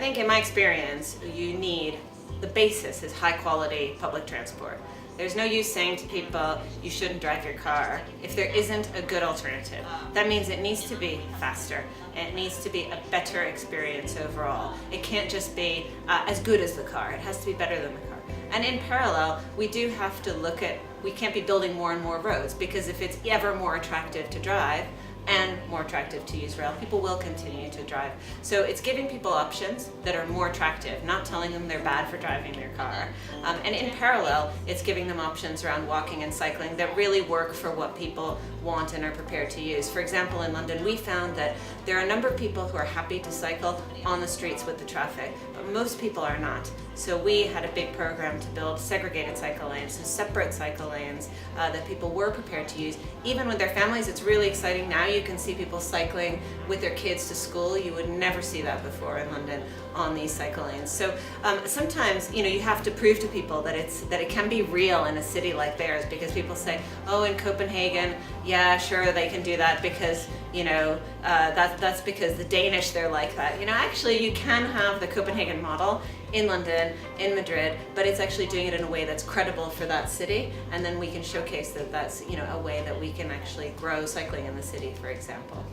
think in my experience, the basis is high quality public transport. There's no use saying to people, you shouldn't drive your car if there isn't a good alternative. That means it needs to be faster. It needs to be a better experience overall. It can't just be as good as the car. It has to be better than the car. And in parallel, we do have to we can't be building more and more roads, because if it's ever more attractive to drive and more attractive to use rail, people will continue to drive. So it's giving people options that are more attractive, not telling them they're bad for driving their car. And in parallel, it's giving them options around walking and cycling that really work for what people want and are prepared to use. For example, in London, we found that there are a number of people who are happy to cycle on the streets with the traffic, but most people are not. So we had a big program to build segregated cycle lanes, so separate cycle lanes that people were prepared to use. Even with their families, it's really exciting. Now you can see people cycling with their kids to school. You would never see that before in London on these cycle lanes. So sometimes, you have to prove to people that it can be real in a city like theirs, because people say, oh, in Copenhagen, yeah, sure, they can do that because, that's because the Danish, they're like that. Actually, you can have the Copenhagen model in London, in Madrid, but it's actually doing it in a way that's credible for that city, and then we can showcase that that's a way that we can actually grow cycling in the city, for example.